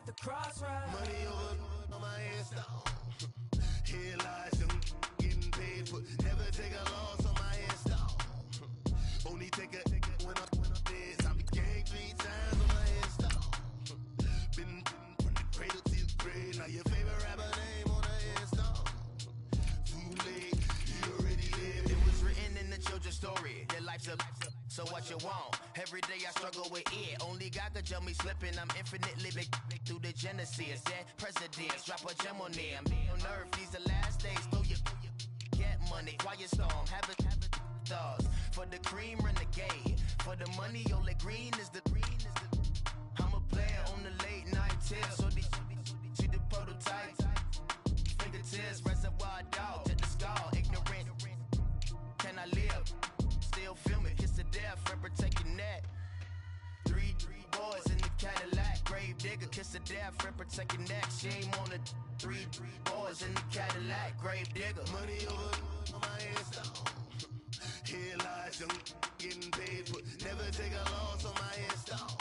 at the crossroads. Money over on my headstone. Here lies young getting paid for. Never take a loss on my headstone. Only take a when I'm dead. I'm gang 3 times on my headstone. Been from the cradle to the grave. Now your favorite rapper name on the headstone. Too late, you already lived. It was written in the children's story. Their life's a so what you want? Every day I struggle with it. Only God could tell me slipping. I'm infinitely big through the genesis. Dead presidents, drop a gem on them. On earth, these the last days. Throw your get money, quiet storm. Have it thoughts. For the cream, renegade. For the money, only green is the. I'm a player on the late night tip. So see the prototype. Fingertips, reservoir dog. Check the skull, ignorant. Can I live? Still film it, kiss to death, friend protect your neck. Three boys in the Cadillac, grave digger, kiss to death, friend protect your neck. Shame on the three boys in the Cadillac, grave digger. Money over on my headstone. Here lies young getting paid for. Never take a loss on my headstone.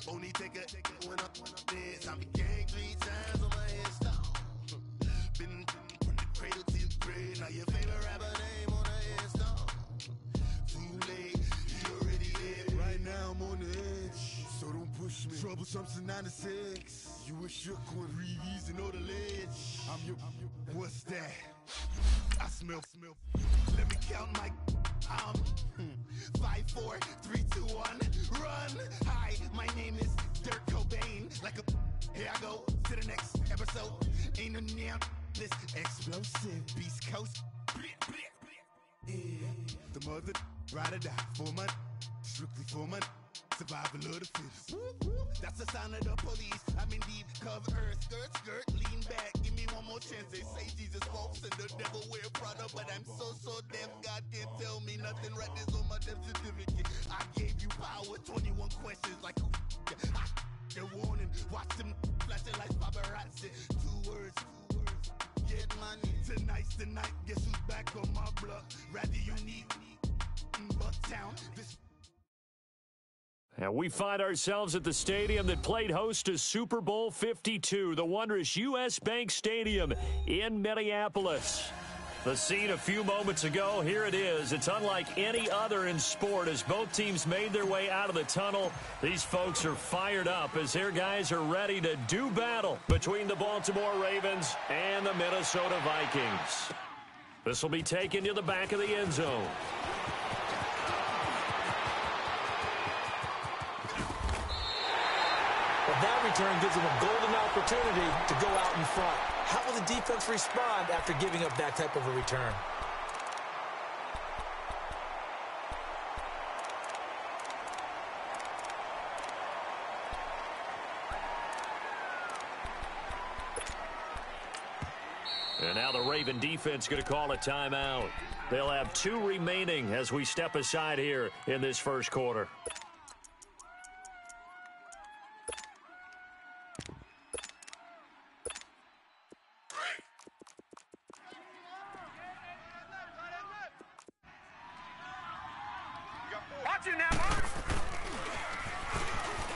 Only take a when I'm dead. I'm gang 3 times on my headstone. Been from the cradle to the grave. Now your favorite rapper name on the headstone. Too late, you already lived. Right now I'm on the edge, so don't push me. Troublesome to 96. You were shook when Reeves and know the ledge. I'm your. What's that? I smell. Let me count my. I'm 5, 4, 3, 2, 1. Run. Hi, my name is Dirk Cobain. Like a. Here I go to the next episode. Ain't no damn this explosive Beast Coast. Yeah. The mother ride or die for my strictly for my survival of the fittest. That's the sign of the police. I'm indeed cover earth, skirt, lean back. Give me one more chance. They say Jesus walks and the devil wear Prada, but I'm so deaf. God can't tell me nothing. Right this on my death certificate. I gave you power. 21 questions like who? They're warning. Watch them flashing like paparazzi. 2 words. Get money. Tonight's the night. Guess who's back on my block? Rather unique. Bucktown. This. And we find ourselves at the stadium that played host to Super Bowl 52, the wondrous U.S. Bank Stadium in Minneapolis. The scene a few moments ago, here it is. It's unlike any other in sport as both teams made their way out of the tunnel. These folks are fired up as their guys are ready to do battle between the Baltimore Ravens and the Minnesota Vikings. This will be taken to the back of the end zone. That return gives them a golden opportunity to go out in front. How will the defense respond after giving up that type of a return? And now the Raven defense going to call a timeout. They'll have 2 remaining as we step aside here in this first quarter.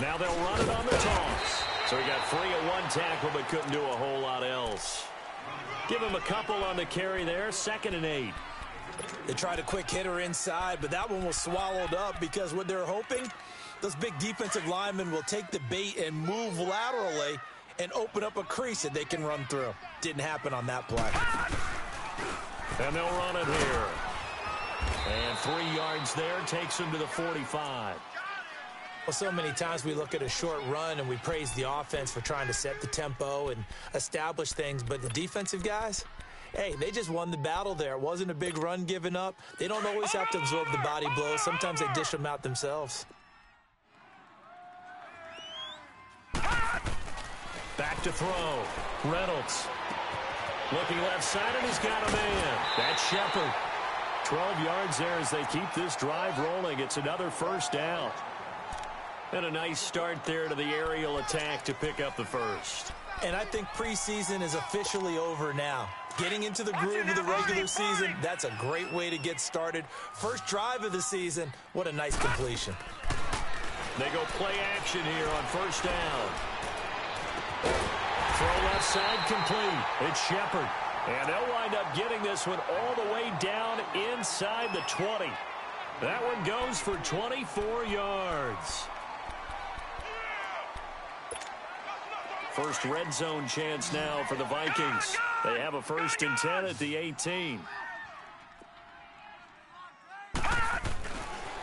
Now they'll run it on the toss. So he got free of 1 tackle but couldn't do a whole lot else. Give him a couple on the carry there. 2nd and 8. They tried a quick hitter inside, but that one was swallowed up because what they're hoping, those big defensive linemen will take the bait and move laterally and open up a crease that they can run through. Didn't happen on that play. And they'll run it here. And 3 yards there takes them to the 45. Well, so many times we look at a short run and we praise the offense for trying to set the tempo and establish things, but the defensive guys, hey, they just won the battle there. It wasn't a big run given up. They don't always have to absorb the body blows. Sometimes they dish them out themselves. Back to throw. Reynolds. Looking left side, and he's got a man. That's Shepard. 12 yards there as they keep this drive rolling. It's another first down. And a nice start there to the aerial attack to pick up the first. And I think preseason is officially over now. Getting into the groove of the regular season, that's a great way to get started. First drive of the season, what a nice completion. They go play action here on first down. side complete. It's Shepard. And they'll wind up getting this one all the way down inside the 20. That one goes for 24 yards. First red zone chance now for the Vikings. They have a 1st and 10 at the 18.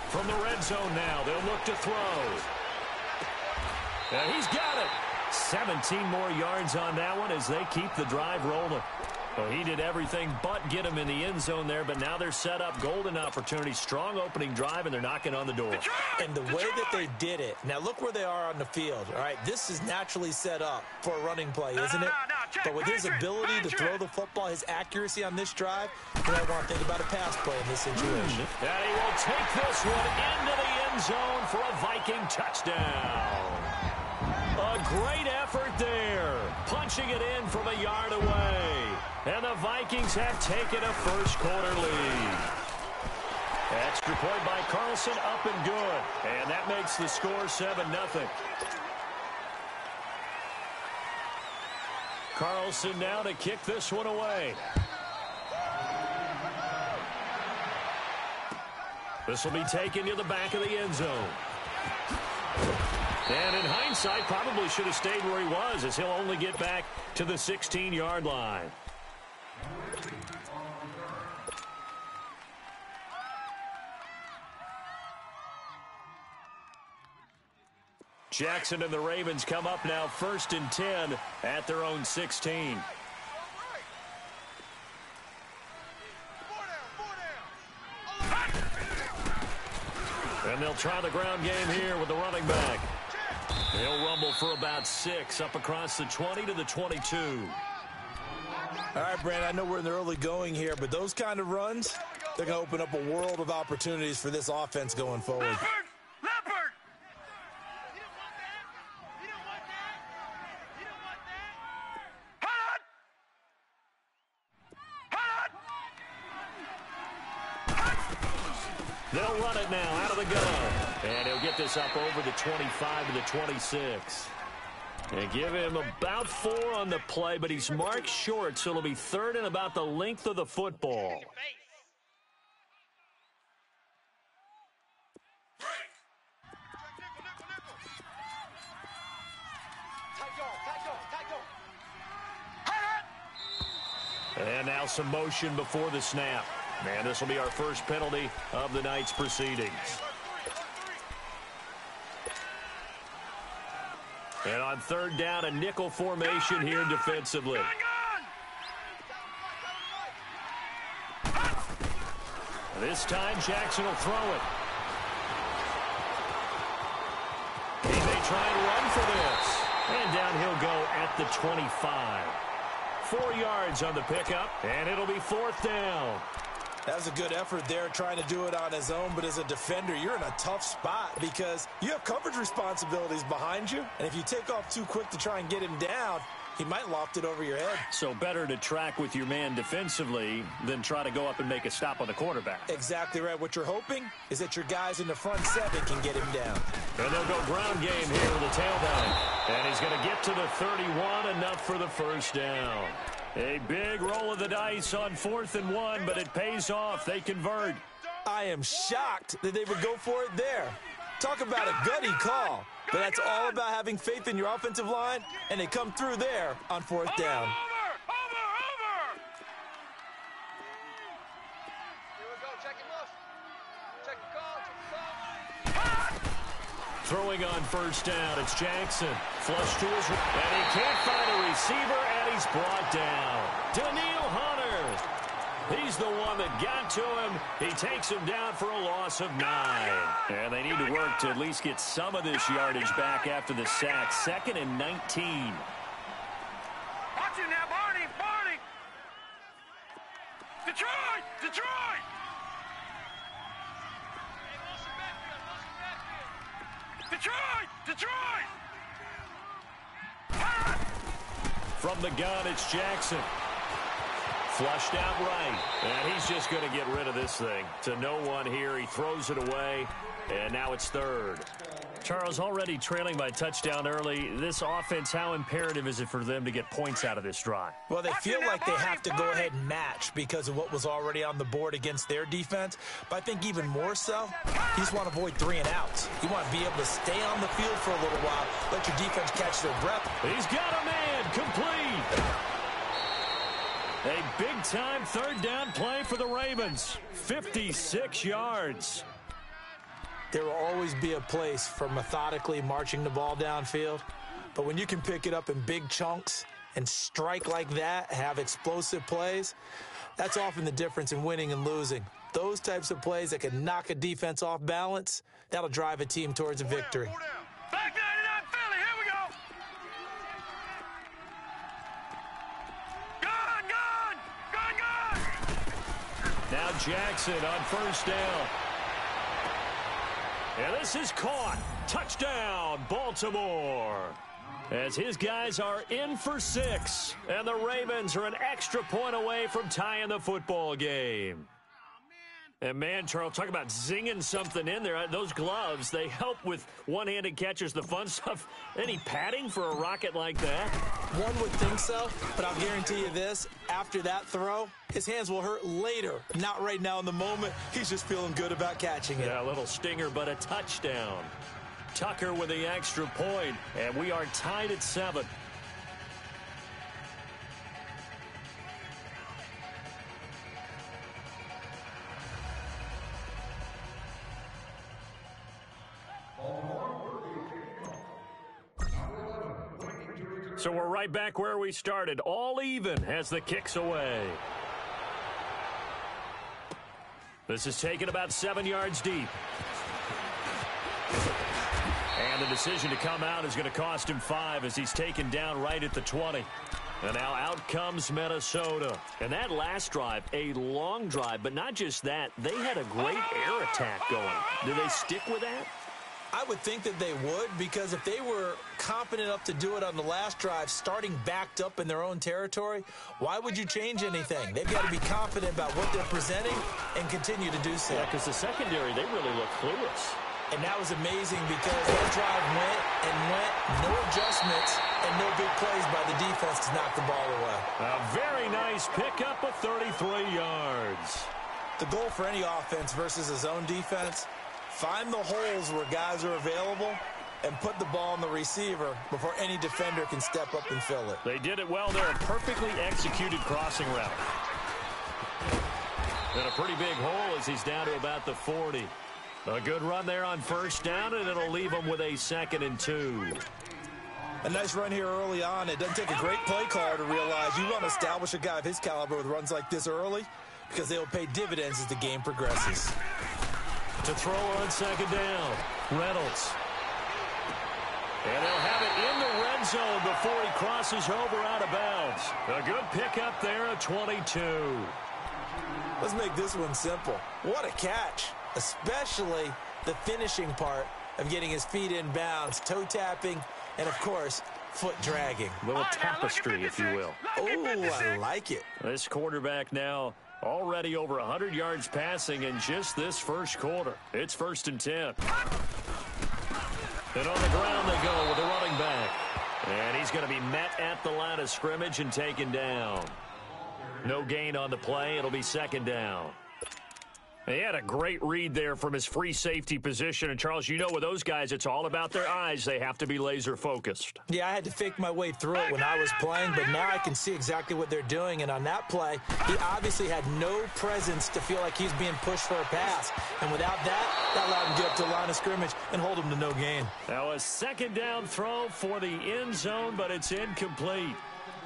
From the red zone now, they'll look to throw. And he's got it. 17 more yards on that one as they keep the drive rolling. Well, he did everything but get him in the end zone there, but now they're set up. Golden opportunity, strong opening drive, and they're knocking on the door. And the way that they did it, now look where they are on the field, all right? This is naturally set up for a running play, isn't it? But with his ability to throw the football, his accuracy on this drive, you might want to think about a pass play in this situation. And he will take this one into the end zone for a Viking touchdown. A great effort there, punching it in from a yard away. And the Vikings have taken a first-quarter lead. Extra point by Carlson, up and good. And that makes the score 7-0. Carlson now to kick this one away. This will be taken to the back of the end zone. And in hindsight, probably should have stayed where he was, as he'll only get back to the 16-yard line. Jackson and the Ravens come up now 1st and 10 at their own 16. And they'll try the ground game here with the running back. He'll rumble for about 6 up across the 20 to the 22. All right, Brand, I know we're in the early going here, but those kind of runs, they're going to open up a world of opportunities for this offense going forward. They'll run it now out of the gun. And he'll get this up over the 25 to the 26. And give him about 4 on the play, but he's marked short, so it'll be 3rd and about the length of the football. And now some motion before the snap. And this will be our first penalty of the night's proceedings. And on 3rd down, a nickel formation here defensively. This time, Jackson will throw it. He may try and run for this. And down he'll go at the 25. 4 yards on the pickup, and it'll be 4th down. That was a good effort there, trying to do it on his own, but as a defender, you're in a tough spot because you have coverage responsibilities behind you, and if you take off too quick to try and get him down, he might loft it over your head. So better to track with your man defensively than try to go up and make a stop on the quarterback. Exactly right. What you're hoping is that your guys in the front 7 can get him down. And they'll go ground game here with the tailback. And he's going to get to the 31, enough for the 1st down. A big roll of the dice on 4th and 1, but it pays off. They convert. I am shocked that they would go for it there. Talk about a gutty call. But that's all about having faith in your offensive line, and they come through there on 4th down. Throwing on 1st down, it's Jackson. Flush to his right, and he can't find a receiver, and he's brought down. Daniil Hunter. He's the one that got to him. He takes him down for a loss of 9. And they need to work to at least get some of this yardage back after the sack. 2nd and 19. Watch it now, Barney! Barney! Detroit! Detroit! Detroit! Detroit! From the gun, it's Jackson. Flushed out right, and he's just going to get rid of this thing. To no one here, he throws it away, and now it's 3rd. Charles, already trailing by touchdown early. This offense, how imperative is it for them to get points out of this drive? Well, they feel like they have to go ahead and match because of what was already on the board against their defense. But I think even more so, you just want to avoid 3 and outs. You want to be able to stay on the field for a little while, let your defense catch their breath. He's got a man, complete. A big-time third down play for the Ravens. 56 yards. There will always be a place for methodically marching the ball downfield. But when you can pick it up in big chunks and strike like that, have explosive plays, that's often the difference in winning and losing. Those types of plays that can knock a defense off balance, that'll drive a team towards a victory. Back 99 Philly, here we go. Gone. Now Jackson on first down. And this is caught. Touchdown, Baltimore. As his guys are in for 6. And the Ravens are an extra point away from tying the football game. And, man, Charles, talk about zinging something in there. Those gloves, they help with one-handed catches, the fun stuff. Any padding for a rocket like that? One would think so, but I'll guarantee you this. After that throw, his hands will hurt later. Not right now in the moment. He's just feeling good about catching it. Yeah, a little stinger, but a touchdown. Tucker with the extra point, and we are tied at 7. So we're right back where we started, all even as the kick's away. This is taken about 7 yards deep. And the decision to come out is going to cost him 5 as he's taken down right at the 20. And now out comes Minnesota. And that last drive, a long drive, but not just that. They had a great air attack going. Do they stick with that? I would think that they would, because if they were confident enough to do it on the last drive, starting backed up in their own territory, why would you change anything? They've got to be confident about what they're presenting and continue to do so. Yeah, because the secondary, they really look clueless. And that was amazing because that drive went and went, no adjustments, and no big plays by the defense to knock the ball away. A very nice pickup of 33 yards. The goal for any offense versus a zone defense, find the holes where guys are available and put the ball on the receiver before any defender can step up and fill it. They did it well there. A perfectly executed crossing route. And a pretty big hole as he's down to about the 40. A good run there on first down, and it'll leave him with a 2nd and 2. A nice run here early on. It doesn't take a great play caller to realize you want to establish a guy of his caliber with runs like this early because they will pay dividends as the game progresses. To throw on 2nd down, Reynolds. And they'll have it in the red zone before he crosses over out of bounds. A good pickup there at 22. Let's make this one simple. What a catch, especially the finishing part of getting his feet in bounds, toe tapping, and, of course, foot dragging. A little tapestry, if you will. Oh, I like it. This quarterback now already over 100 yards passing in just this first quarter. It's 1st and 10. And on the ground they go with the running back. And he's going to be met at the line of scrimmage and taken down. No gain on the play. It'll be 2nd down. He had a great read there from his free safety position. And, Charles, you know with those guys, it's all about their eyes. They have to be laser-focused. Yeah, I had to fake my way through it when I was playing, but now I can see exactly what they're doing. And on that play, he obviously had no presence to feel like he's being pushed for a pass. And without that, that allowed him to get up to the line of scrimmage and hold him to no gain. Now a 2nd down throw for the end zone, but it's incomplete.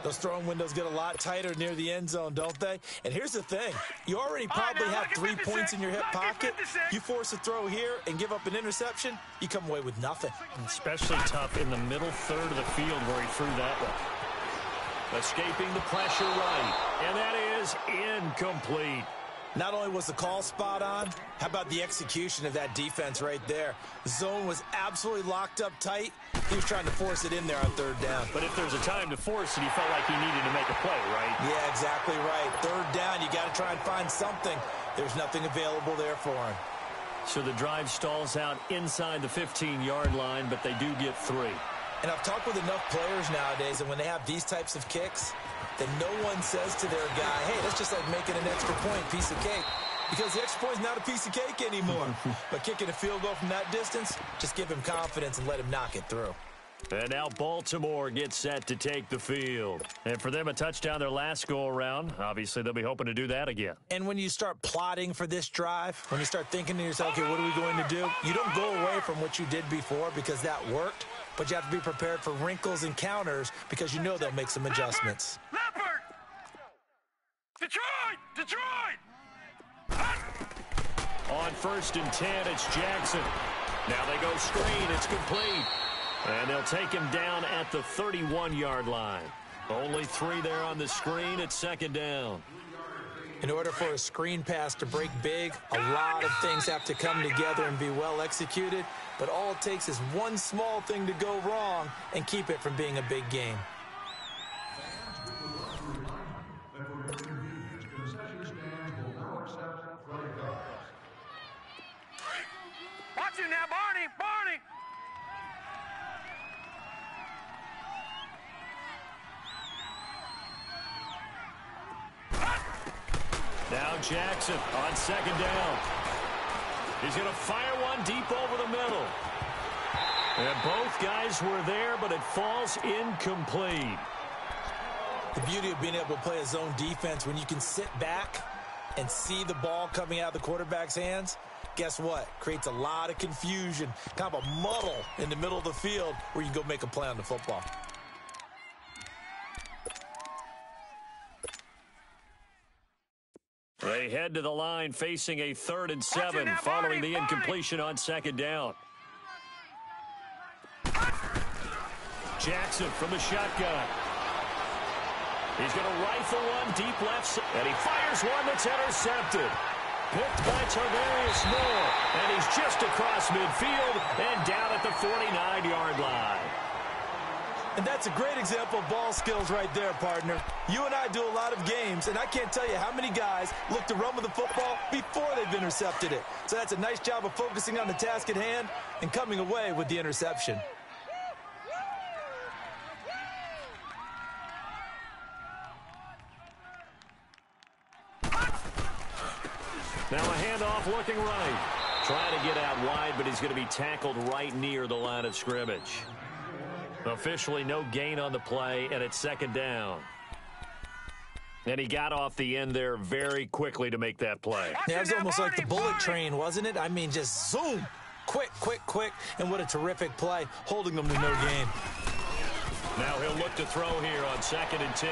Those throwing windows get a lot tighter near the end zone, don't they? And here's the thing. You already probably have 3 points in your hip pocket. You force a throw here and give up an interception, you come away with nothing. Especially tough in the middle third of the field where he threw that one. Escaping the pressure right. And that is incomplete. Not only was the call spot on, how about the execution of that defense right there? The zone was absolutely locked up tight. He was trying to force it in there on 3rd down. But if there's a time to force it, he felt like he needed to make a play, right? Yeah, exactly right. 3rd down, you got to try and find something. There's nothing available there for him. So the drive stalls out inside the 15-yard line, but they do get 3. And I've talked with enough players nowadays, and when they have these types of kicks, then no one says to their guy, hey, that's just like making an extra point, piece of cake. Because the extra point is not a piece of cake anymore. But kicking a field goal from that distance, just give him confidence and let him knock it through. And now Baltimore gets set to take the field. And for them, a touchdown their last go-around. Obviously, they'll be hoping to do that again. And when you start plotting for this drive, when you start thinking to yourself, okay, what are we going to do? You don't go away from what you did before because that worked, but you have to be prepared for wrinkles and counters because you know they'll make some adjustments. Leopard! Detroit! Detroit! On 1st and 10, it's Jackson. Now they go screen. It's complete. And they'll take him down at the 31-yard line. Only 3 there on the screen at 2nd down. In order for a screen pass to break big, a lot of things have to come together and be well executed. But all it takes is one small thing to go wrong and keep it from being a big game. Watch you now, Barney! Barney! Now Jackson on 2nd down. He's going to fire one deep over the middle. And both guys were there, but it falls incomplete. The beauty of being able to play a zone defense when you can sit back and see the ball coming out of the quarterback's hands, guess what? Creates a lot of confusion, kind of a muddle in the middle of the field where you can go make a play on the football. They head to the line facing a 3rd and 7 following the incompletion on 2nd down. Jackson from the shotgun. He's going to rifle one deep left side, and he fires one that's intercepted. Picked by Tarvarius Moore, and he's just across midfield and down at the 49-yard line. And that's a great example of ball skills right there, partner. You and I do a lot of games, and I can't tell you how many guys look to run with the football before they've intercepted it. So that's a nice job of focusing on the task at hand and coming away with the interception. Now a handoff looking right. Trying to get out wide, but he's going to be tackled right near the line of scrimmage. Officially no gain on the play, and it's 2nd down. And he got off the end there very quickly to make that play. Yeah, it was almost like the bullet train, wasn't it? I mean, just zoom. Quick, quick, quick. And what a terrific play, holding them to no gain. Now he'll look to throw here on 2nd and 10.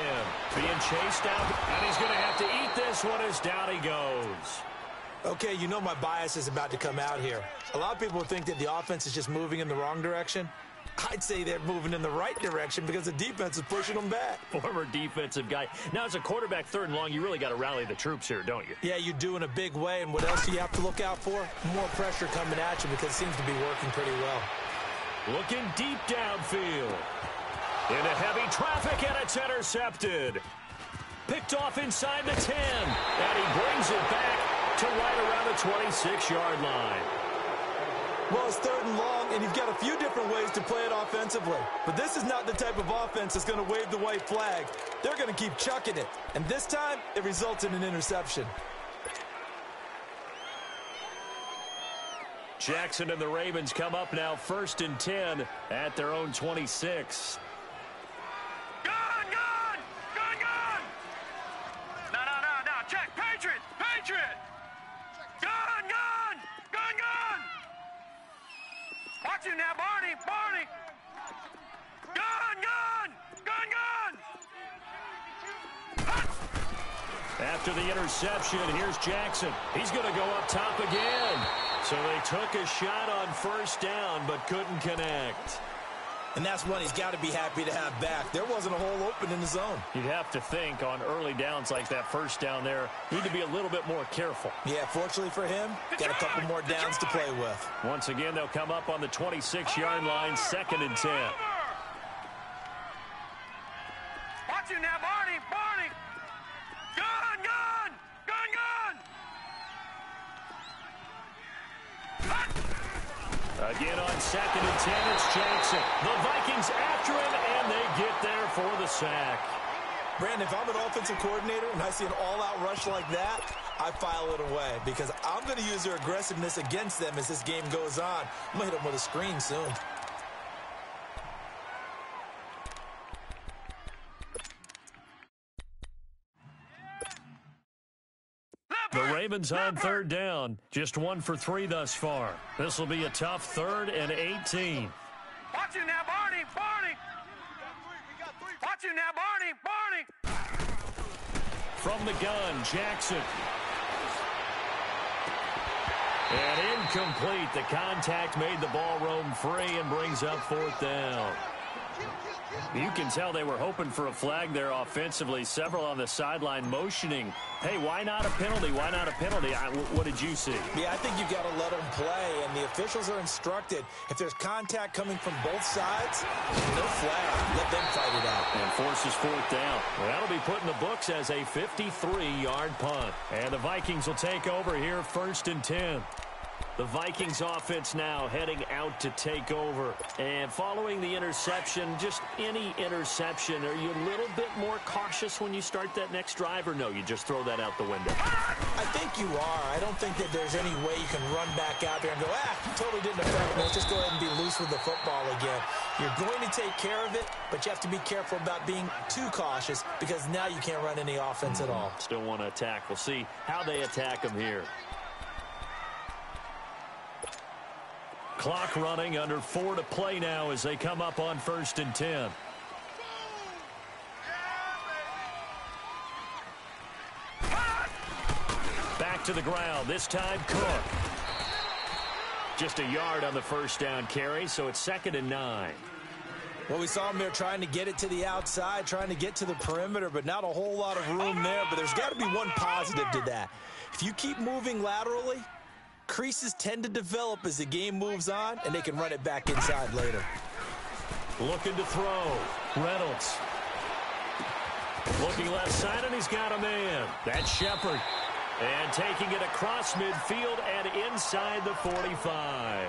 Being chased out, and he's going to have to eat this one as down he goes. Okay, you know my bias is about to come out here. A lot of people think that the offense is just moving in the wrong direction. I'd say they're moving in the right direction because the defense is pushing them back. Former defensive guy. Now, as a quarterback 3rd and long, you really got to rally the troops here, don't you? Yeah, you do in a big way. And what else do you have to look out for? More pressure coming at you because it seems to be working pretty well. Looking deep downfield. Into heavy traffic, and it's intercepted. Picked off inside the 10, and he brings it back to right around the 26-yard line. Well, it's 3rd and long, and you've got a few different ways to play it offensively. But this is not the type of offense that's going to wave the white flag. They're going to keep chucking it. And this time, it results in an interception. Jackson and the Ravens come up now 1st and 10 at their own 26. Watch you now, Barney! Barney! Gun! After the interception, here's Jackson. He's going to go up top again. So they took a shot on 1st down, but couldn't connect. And that's one he's got to be happy to have back. There wasn't a hole open in the zone. You'd have to think on early downs like that 1st down there, need to be a little bit more careful. Yeah, fortunately for him, got a couple more downs to play with. Once again, they'll come up on the 26-yard line, 2nd and 10. Watch you now, Barney! Barney! Gun! Again on 2nd and 10, it's Jackson. The Vikings after him, and they get there for the sack. Brandon, if I'm an offensive coordinator and I see an all-out rush like that, I file it away because I'm going to use their aggressiveness against them as this game goes on. I'm going to hit them with a screen soon. The Ravens on 3rd down. Just 1 for 3 thus far. This will be a tough 3rd and 18. Watch him now, Barney. Barney. Watch him now, Barney. Barney. From the gun, Jackson. And incomplete. The contact made the ball roam free and brings up 4th down. You can tell they were hoping for a flag there offensively. Several on the sideline motioning. Hey, why not a penalty? Why not a penalty? What did you see? Yeah, I think you've got to let them play, and the officials are instructed. If there's contact coming from both sides, no flag. Let them fight it out. And forces 4th down. Well, that'll be put in the books as a 53-yard punt. And the Vikings will take over here 1st and 10. The Vikings offense now heading out to take over. And following the interception, just any interception, are you a little bit more cautious when you start that next drive, or no, you just throw that out the window? I think you are. I don't think that there's any way you can run back out there and go, totally didn't affect me. Let's just go ahead and be loose with the football again. You're going to take care of it, but you have to be careful about being too cautious because now you can't run any offense at all. Still want to attack. We'll see how they attack them here. Clock running, under 4 to play now as they come up on 1st and 10. Back to the ground, this time Cook. Just a yard on the 1st down carry, so it's 2nd and 9. Well, we saw him there trying to get it to the outside, trying to get to the perimeter, but not a whole lot of room there. But there's got to be one positive to that. If you keep moving laterally, creases tend to develop as the game moves on, and they can run it back inside later. Looking to throw. Reynolds. Looking left side, and he's got a man. That's Shepard. And taking it across midfield and inside the 45.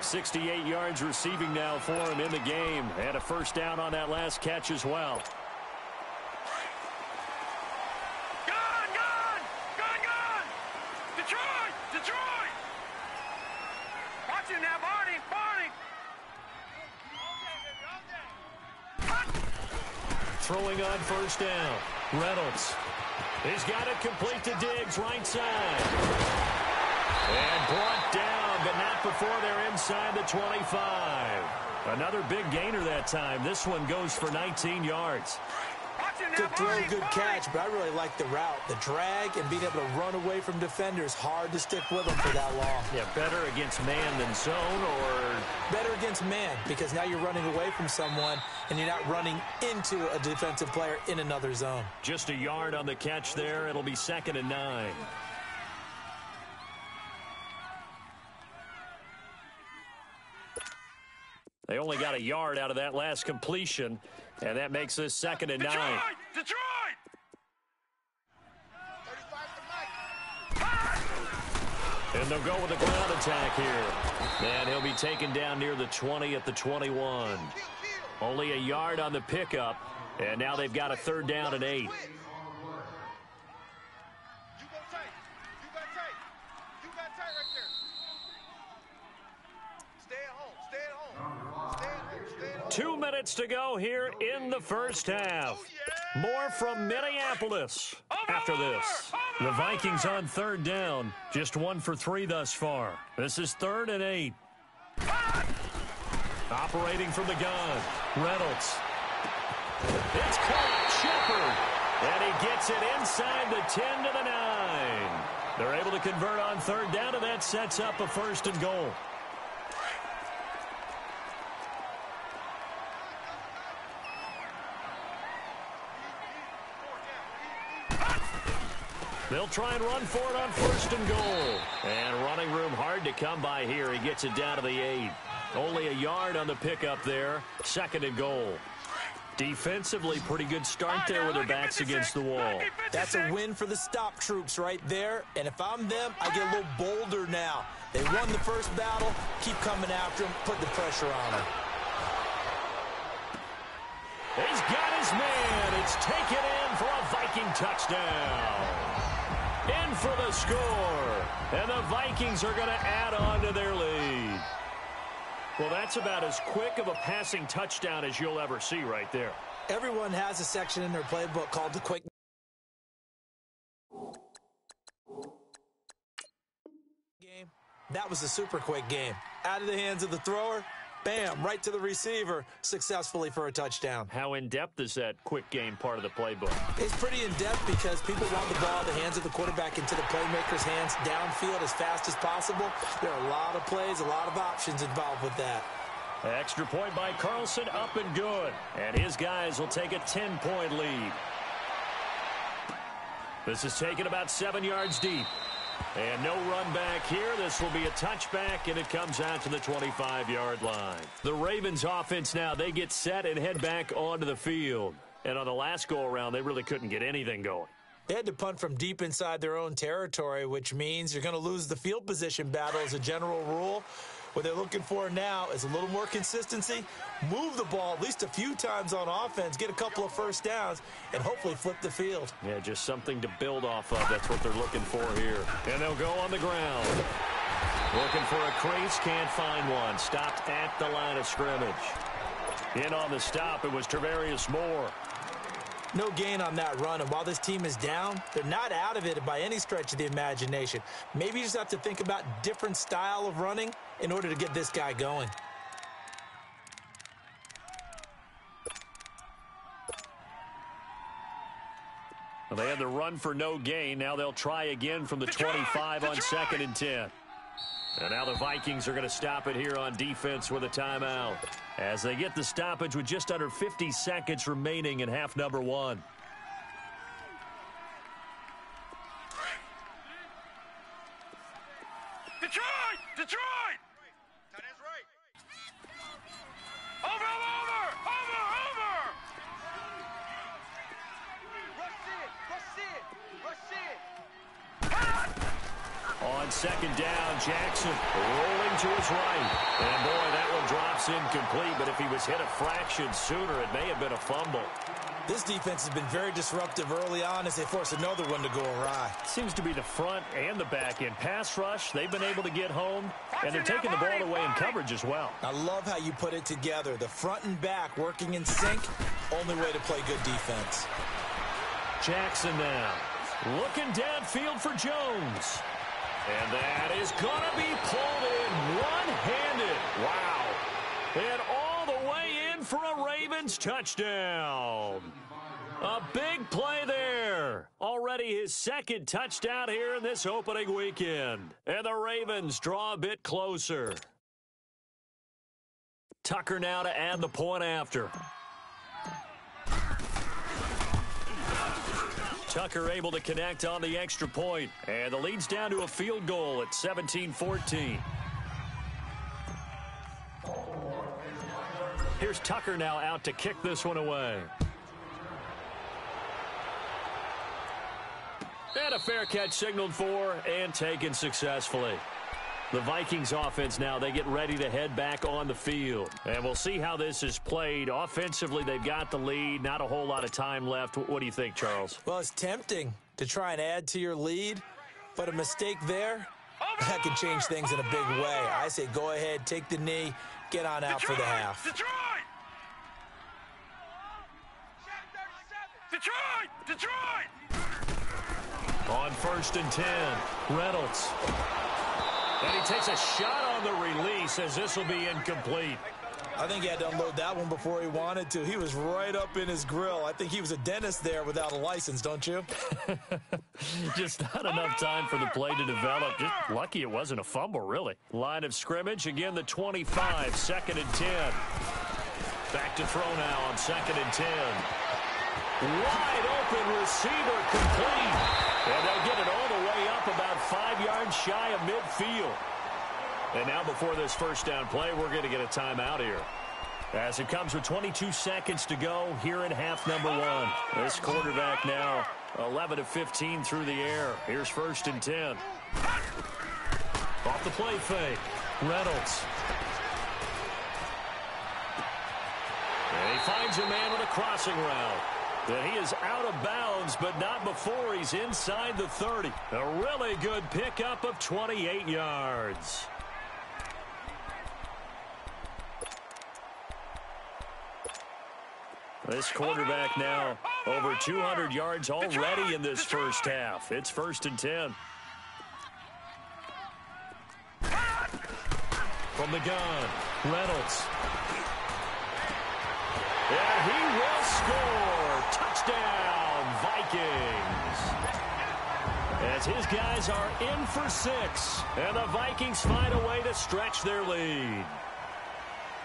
68 yards receiving now for him in the game. And a 1st down on that last catch as well. Throwing on 1st down. Reynolds. He's got it complete to Diggs, right side. And brought down, but not before they're inside the 25. Another big gainer that time. This one goes for 19 yards. Good throw, good catch, but I really like the route. The drag and being able to run away from defenders, hard to stick with them for that long. Yeah, better against man than zone, or? Better against man, because now you're running away from someone and you're not running into a defensive player in another zone. Just a yard on the catch there. It'll be 2nd and 9. They only got a yard out of that last completion, and that makes this 2nd and 9. Detroit! And they'll go with a ground attack here. And he'll be taken down near the 20 at the 21. Only a yard on the pickup, and now they've got a 3rd down and 8. Two minutes to go here in the 1st half. More from Minneapolis after this. The Vikings on 3rd down. Just 1 for 3 thus far. This is 3rd and 8. Operating from the gun. Reynolds. It's caught. Shepard. And he gets it inside the 10 to the 9. They're able to convert on 3rd down, and that sets up a 1st and goal. They'll try and run for it on 1st and goal. And running room hard to come by here. He gets it down to the 8. Only a yard on the pickup there. 2nd and goal. Defensively, pretty good start there with their backs against the wall. That's a win for the stop troops right there. And if I'm them, I get a little bolder now. They won the first battle. Keep coming after him. Put the pressure on him. He's got his man. It's taken in for a Viking touchdown. In for the score. And the Vikings are going to add on to their lead. Well, that's about as quick of a passing touchdown as you'll ever see right there. Everyone has a section in their playbook called the quick game. That was a super quick game. Out of the hands of the thrower, bam, right to the receiver, successfully for a touchdown. How in-depth is that quick game part of the playbook? It's pretty in-depth because people want the ball in the hands of the quarterback into the playmaker's hands downfield as fast as possible. There are a lot of plays, a lot of options involved with that. Extra point by Carlson, up and good. And his guys will take a 10-point lead. This is taken about 7 yards deep. And no run back here. This will be a touchback, and it comes out to the 25-yard line. The Ravens offense now, they get set and head back onto the field. And on the last go-around, they really couldn't get anything going. They had to punt from deep inside their own territory, which means you're going to lose the field position battle as a general rule. What they're looking for now is a little more consistency, move the ball at least a few times on offense, get a couple of first downs, and hopefully flip the field. Yeah, just something to build off of. That's what they're looking for here. And they'll go on the ground. Looking for a crease, can't find one. Stopped at the line of scrimmage. In on the stop, it was Travarius Moore. No gain on that run, and while this team is down, they're not out of it by any stretch of the imagination. Maybe you just have to think about different style of running in order to get this guy going. Well, they had the run for no gain. Now they'll try again from the 25 on 2nd and 10. And now the Vikings are going to stop it here on defense with a timeout, as they get the stoppage with just under 50 seconds remaining in half number 1. Detroit! Detroit! Tight end's right. Over! Rush it! On 2nd down, Jackson rolling to his right. And boy, that one drops incomplete, but if he was hit a fraction sooner, it may have been a fumble. This defense has been very disruptive early on as they force another one to go awry. Seems to be the front and the back end. Pass rush, they've been able to get home, and they're taking the ball away in coverage as well. I love how you put it together. The front and back working in sync, only way to play good defense. Jackson now looking downfield for Jones. And that is going to be pulled in one-handed. Wow. And all the way in for a Ravens touchdown. A big play there. Already his 2nd touchdown here in this opening weekend. And the Ravens draw a bit closer. Tucker now to add the point after. Tucker able to connect on the extra point. And the lead's down to a field goal at 17-14. Here's Tucker now out to kick this one away. And a fair catch signaled for and taken successfully. The Vikings offense now, they get ready to head back on the field. And we'll see how this is played. Offensively, they've got the lead. Not a whole lot of time left. What do you think, Charles? Well, it's tempting to try and add to your lead, but a mistake there, that can change things in a big way. I say go ahead, take the knee, get on out for the half. Detroit! On 1st and 10, Reynolds. And he takes a shot on the release as this will be incomplete. I think he had to unload that one before he wanted to. He was right up in his grill. I think he was a dentist there without a license, don't you? Just not enough time for the play to develop. Just lucky it wasn't a fumble, really. Line of scrimmage, again the 25, 2nd and 10. Back to throw now on 2nd and 10. Wide open receiver complete. And they'll get it all the way up about 5 yards shy of midfield. And now before this first down play, we're going to get a timeout here. As it comes with 22 seconds to go here in half number 1. This quarterback now 11 of 15 through the air. Here's 1st and 10. Off the play fake. Reynolds. And he finds a man with a crossing route. And he is out of bounds, but not before he's inside the 30. A really good pickup of 28 yards. This quarterback now over 200 yards already in this first half. It's 1st and 10. From the gun, Reynolds. And he will score. Touchdown, Vikings. As his guys are in for 6. And the Vikings find a way to stretch their lead.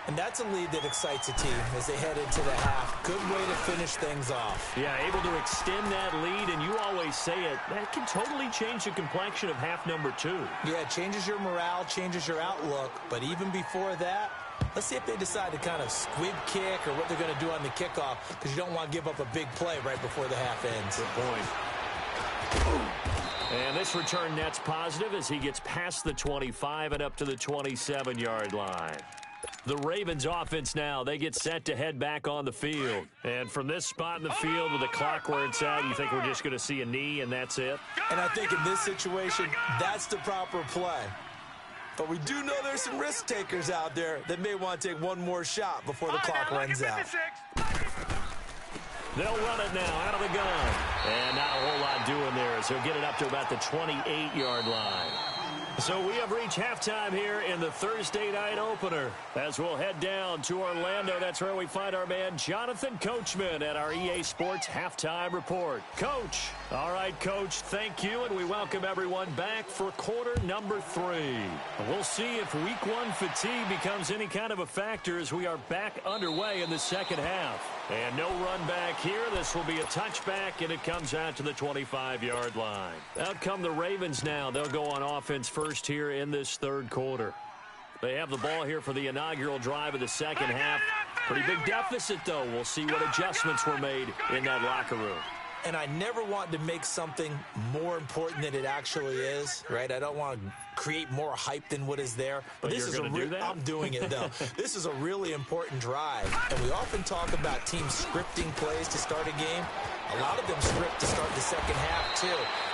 And that's a lead that excites a team as they head into the half. Good way to finish things off. Yeah, able to extend that lead, and you always say it, that can totally change the complexion of half number 2. Yeah, it changes your morale, changes your outlook. But even before that, let's see if they decide to kind of squib kick or what they're going to do on the kickoff, because you don't want to give up a big play right before the half ends. Good point. And this return net's positive as he gets past the 25 and up to the 27-yard line. The Ravens offense now, they get set to head back on the field. And from this spot in the field with the clock where it's at, you think we're just going to see a knee and that's it? And I think in this situation, that's the proper play. But we do know there's some risk takers out there that may want to take one more shot before the clock runs out. They'll run it now out of the gun. And not a whole lot doing there as he'll get it up to about the 28-yard line. So we have reached halftime here in the Thursday night opener. As we'll head down to Orlando, that's where we find our man Jonathan Coachman at our EA Sports Halftime Report. Coach. All right, Coach, thank you, and we welcome everyone back for quarter number 3. We'll see if week 1 fatigue becomes any kind of a factor as we are back underway in the second half. And no run back here. This will be a touchback, and it comes out to the 25-yard line. Out come the Ravens now. They'll go on offense first here in this third quarter. They have the ball here for the inaugural drive of the second half. Pretty big deficit, though. We'll see what adjustments were made in that locker room. And I never want to make something more important than it actually is, right? I don't want to create more hype than what is there. But this is I'm doing it, though. This is a really important drive. And we often talk about teams scripting plays to start a game. A lot of them script to start the second half, too.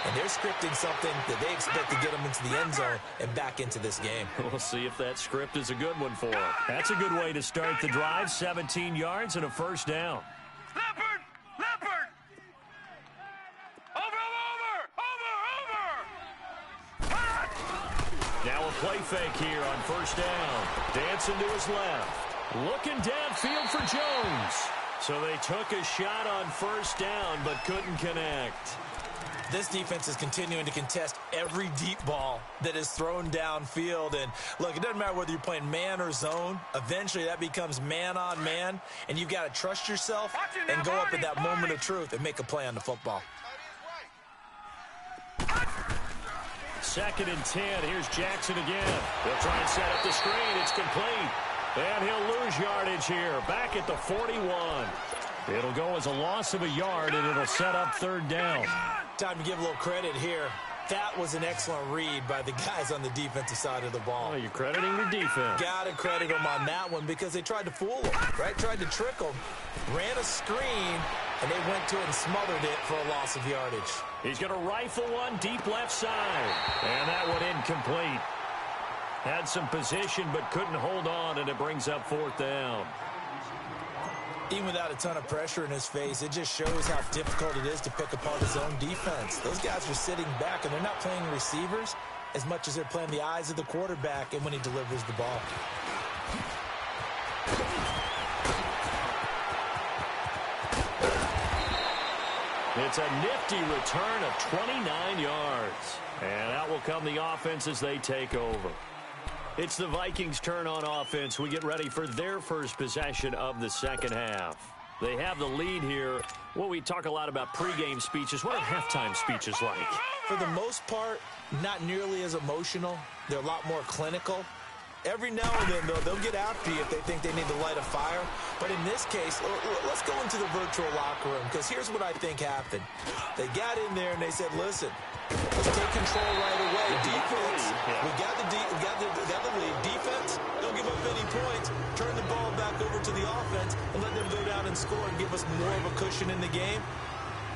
And they're scripting something that they expect to get them into the end zone and back into this game. We'll see if that script is a good one for them. That's a good way to start the drive. 17 yards and a first down. Leopard! Now a play fake here on first down. Dancing to his left. Looking downfield for Jones. So they took a shot on first down but couldn't connect. This defense is continuing to contest every deep ball that is thrown downfield. And look, it doesn't matter whether you're playing man or zone. Eventually that becomes man on man. And you've got to trust yourself and go up at that moment of truth and make a play on the football. 2nd and 10. Here's Jackson again. They'll try and set up the screen. It's complete. And he'll lose yardage here. Back at the 41. It'll go as a loss of a yard, and it'll set up 3rd down. Time to give a little credit here. That was an excellent read by the guys on the defensive side of the ball. Oh, you're crediting your defense. Got to credit them on that one because they tried to fool them, right? Tried to trick them. Ran a screen, and they went to it and smothered it for a loss of yardage. He's going to rifle one deep left side. And that one incomplete. Had some position but couldn't hold on, and it brings up 4th down. Even without a ton of pressure in his face, it just shows how difficult it is to pick apart his own defense. Those guys are sitting back, and they're not playing receivers as much as they're playing the eyes of the quarterback and when he delivers the ball. It's a nifty return of 29 yards. And out will come the offense as they take over. It's the Vikings' turn on offense. We get ready for their first possession of the second half. They have the lead here. Well, we talk a lot about pregame speeches. What are halftime speeches like? For the most part, not nearly as emotional. They're a lot more clinical. Every now and then, though, they'll get after you if they think they need to light a fire. But in this case, let's go into the virtual locker room, because here's what I think happened. They got in there and they said, listen, let's take control right away. Defense, we got the lead. Defense, don't give up any points. Turn the ball back over to the offense and let them go down and score and give us more of a cushion in the game.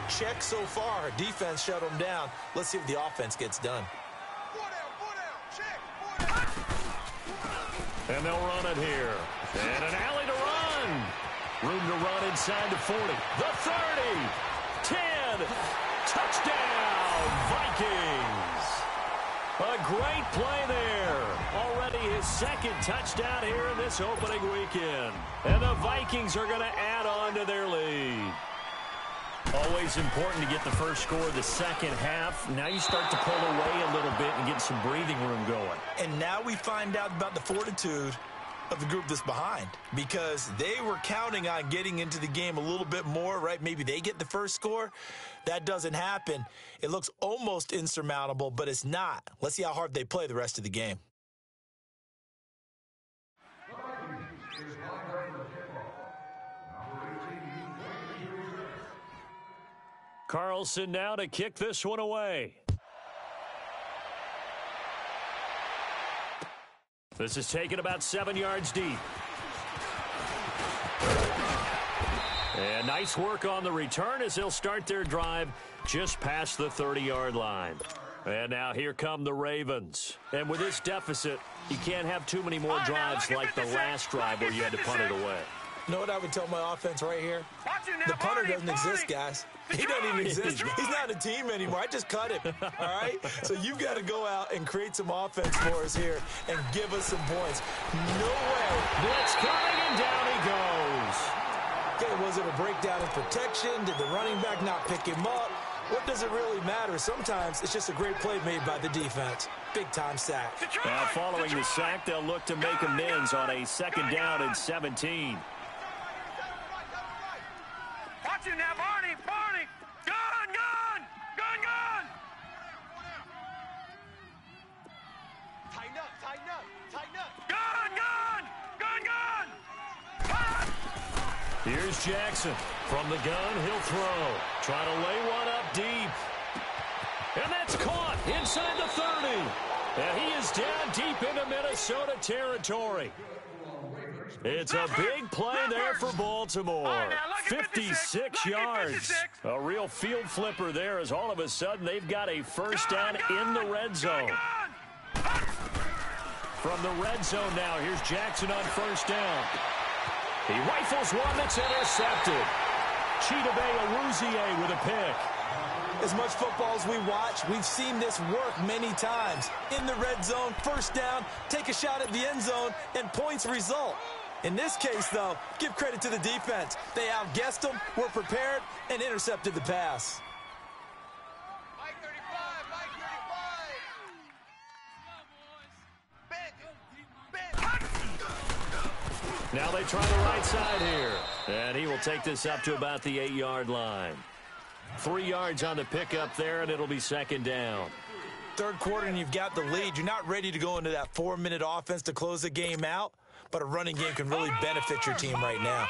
Check so far. Defense shut them down. Let's see if the offense gets done. And they'll run it here. And an alley to run. Room to run inside the 40. The 30. 10. Touchdown, Vikings. A great play there. Already his second touchdown here in this opening weekend. And the Vikings are going to add on to their lead. Always important to get the first score of the second half. Now you start to pull away a little bit and get some breathing room going. And now we find out about the fortitude of the group that's behind, because they were counting on getting into the game a little bit more, right? Maybe they get the first score. That doesn't happen. It looks almost insurmountable, but it's not. Let's see how hard they play the rest of the game. Carlson now to kick this one away. This is taken about 7 yards deep. And nice work on the return as they'll start their drive just past the 30-yard line. And now here come the Ravens. And with this deficit, you can't have too many more drives like the last drive where you had to punt it away. You know what I would tell my offense right here? The punter doesn't exist, guys. He doesn't even exist. He's not a team anymore. I just cut him, all right? So you've got to go out and create some offense for us here and give us some points. No way. Blitz coming, and down he goes. Okay, was it a breakdown in protection? Did the running back not pick him up? What does it really matter? Sometimes it's just a great play made by the defense. Big-time sack. Now following the sack, they'll look to make amends on a second down and 17. Watch him now, Barney! Barney! Gun! Gun! Gun! Gun! Tighten up! Tighten up! Tighten up! Gun! Gun! Gun! Gun! Here's Jackson. From the gun, he'll throw. Try to lay one up deep. And that's caught inside the 30. And he is down deep into Minnesota territory. It's a big play there for Baltimore. 56 yards. A real field flipper there as all of a sudden they've got a first down in the red zone. From the red zone now, here's Jackson on first down. He rifles one that's intercepted. Chidobe Awuzie with a pick. As much football as we watch, we've seen this work many times. In the red zone, first down, take a shot at the end zone, and points result. In this case, though, give credit to the defense. They outguessed them, were prepared, and intercepted the pass. Mike 35! Mike 35! Now they try the right side here. And he will take this up to about the 8-yard line. 3 yards on the pickup there, and it'll be second down. Third quarter, and you've got the lead. You're not ready to go into that 4-minute offense to close the game out, but a running game can really benefit your team right now.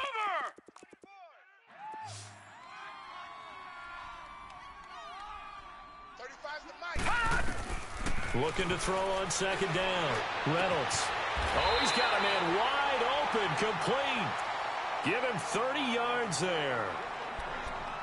Looking to throw on second down. Reynolds. Oh, he's got a man wide open, complete. Give him 30 yards there.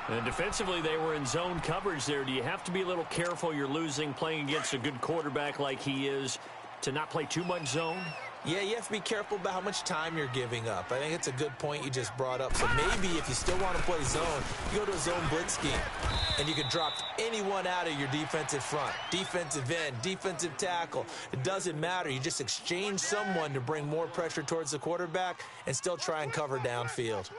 And defensively, they were in zone coverage there. Do you have to be a little careful? You're losing playing against a good quarterback like he is to not play too much zone? Yeah, you have to be careful about how much time you're giving up. I think it's a good point you just brought up. So maybe if you still want to play zone, you go to a zone blitz scheme. And you can drop anyone out of your defensive front. Defensive end, defensive tackle. It doesn't matter. You just exchange someone to bring more pressure towards the quarterback and still try and cover downfield.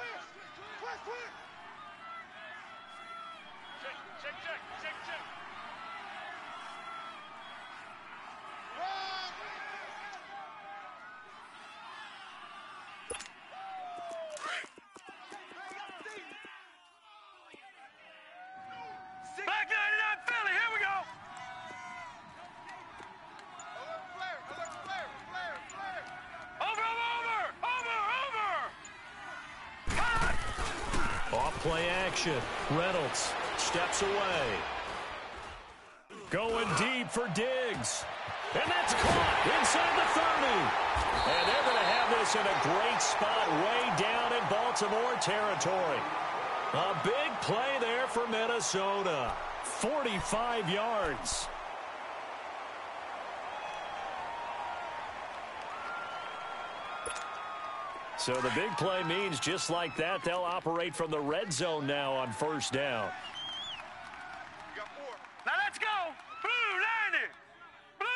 Play action. Reynolds steps away. Going deep for Diggs. And that's caught inside the 30. And they're going to have this in a great spot way down in Baltimore territory. A big play there for Minnesota. 45 yards. So the big play means just like that, they'll operate from the red zone now on first down. Now let's go. Blue 90. Blue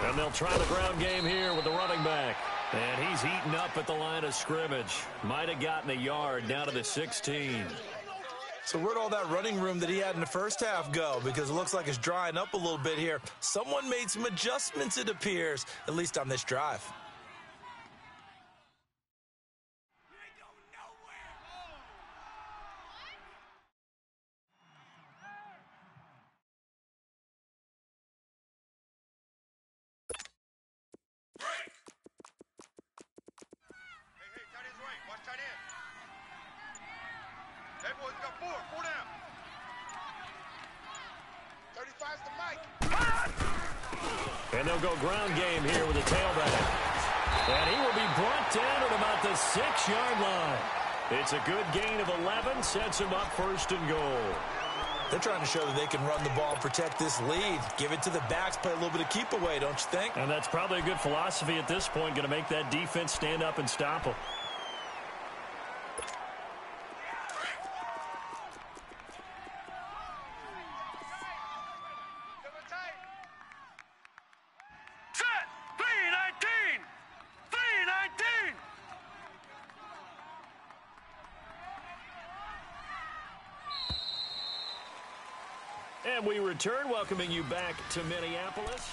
90. And they'll try the ground game here with the running back. And he's eaten up at the line of scrimmage. Might have gotten a yard down to the 16. So where'd all that running room that he had in the first half go? Because it looks like it's drying up a little bit here. Someone made some adjustments, it appears, at least on this drive. And they'll go ground game here with a tailback. And he will be brought down at about the 6-yard line. It's a good gain of 11, sets him up first and goal. They're trying to show that they can run the ball and protect this lead. Give it to the backs, play a little bit of keep away, don't you think? And that's probably a good philosophy at this point, going to make that defense stand up and stop them. And we return, welcoming you back to Minneapolis.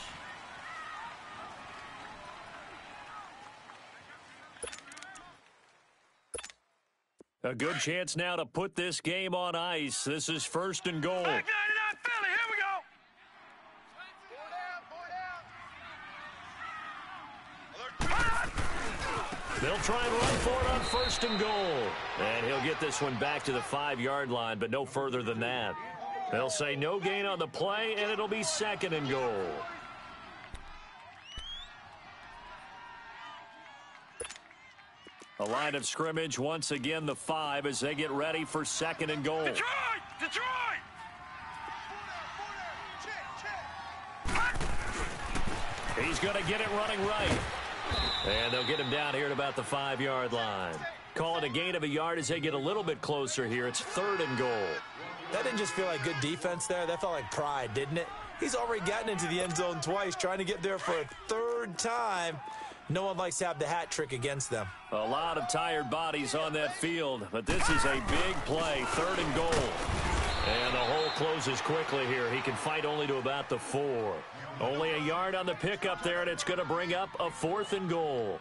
A good chance now to put this game on ice. This is first and goal. Back 99 Philly, here we go. They'll try and run for it on first and goal. And he'll get this one back to the 5-yard line, but no further than that. They'll say no gain on the play, and it'll be second and goal. A line of scrimmage, once again the 5 as they get ready for second and goal. Detroit! Detroit! He's going to get it running right. And they'll get him down here at about the 5-yard line. Call it a gain of a yard as they get a little bit closer here. It's third and goal. That didn't just feel like good defense there. That felt like pride, didn't it? He's already gotten into the end zone twice, trying to get there for a third time. No one likes to have the hat trick against them. A lot of tired bodies on that field, but this is a big play, third and goal. And the hole closes quickly here. He can fight only to about the 4. Only a yard on the pickup there, and it's going to bring up a 4th and goal.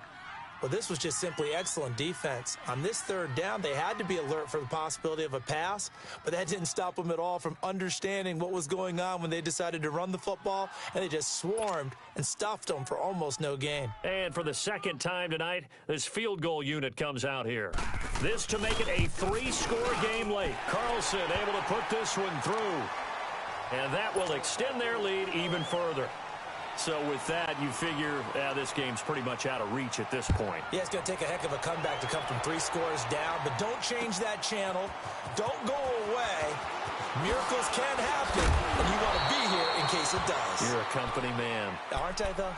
Well, this was just simply excellent defense. On this third down, they had to be alert for the possibility of a pass, but that didn't stop them at all from understanding what was going on when they decided to run the football, and they just swarmed and stuffed them for almost no gain. And for the second time tonight, this field goal unit comes out here. This to make it a 3-score game late. Carlson able to put this one through, and that will extend their lead even further. So with that, you figure this game's pretty much out of reach at this point. Yeah, it's going to take a heck of a comeback to come from 3 scores down, but don't change that channel. Don't go away. Miracles can happen, and you want to be here in case it does. You're a company man. Aren't I, though?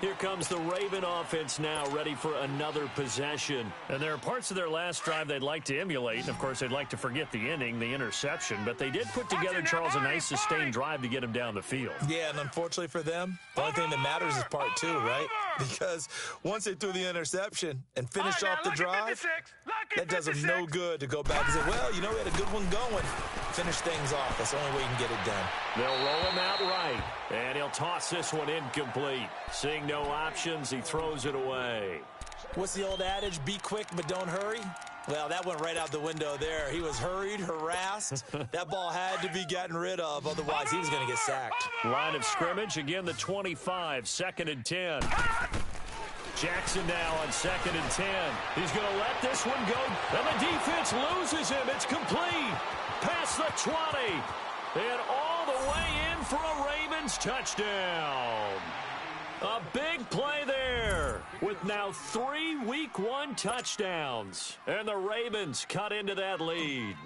Here comes the Raven offense now, ready for another possession. And there are parts of their last drive they'd like to emulate. And, of course, they'd like to forget the inning, the interception. But they did put together, Charles, a nice sustained drive to get him down the field. Yeah, and unfortunately for them, the only thing that matters is part 2, right? Because once they threw the interception and finished off the drive, that does them no good to go back and say, well, you know, we had a good one going. Finish things off. That's the only way you can get it done. They'll roll him out right, and he'll toss this one incomplete. Seeing no options, he throws it away. What's the old adage? Be quick, but don't hurry. Well, that went right out the window there. He was hurried, harassed. That ball had to be gotten rid of, otherwise he was going to get sacked. Line of scrimmage, again the 25, 2nd and 10. Jackson now on 2nd and 10. He's going to let this one go, and the defense loses him. It's complete. Past the 20, and all the way in for a Ravens touchdown. A big play there with now 3 Week 1 touchdowns. And the Ravens cut into that lead.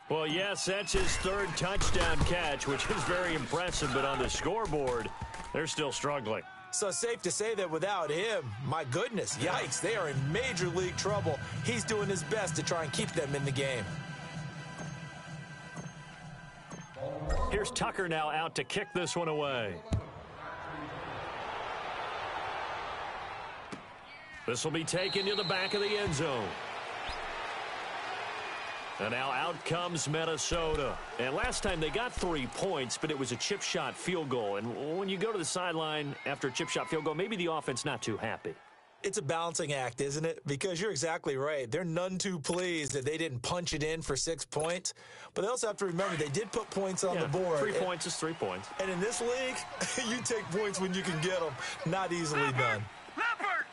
Well, yes, that's his 3rd touchdown catch, which is very impressive. But on the scoreboard, they're still struggling. So safe to say that without him, my goodness, yikes, they are in major league trouble. He's doing his best to try and keep them in the game. Here's Tucker now out to kick this one away. This will be taken to the back of the end zone. And now out comes Minnesota. And last time they got 3 points, but it was a chip shot field goal. And when you go to the sideline after a chip shot field goal, maybe the offense not too happy. It's a balancing act, isn't it? Because you're exactly right. They're none too pleased that they didn't punch it in for 6 points. But they also have to remember they did put points on the board. 3 points is 3 points. And in this league, you take points when you can get them. Not easily done. Leopard!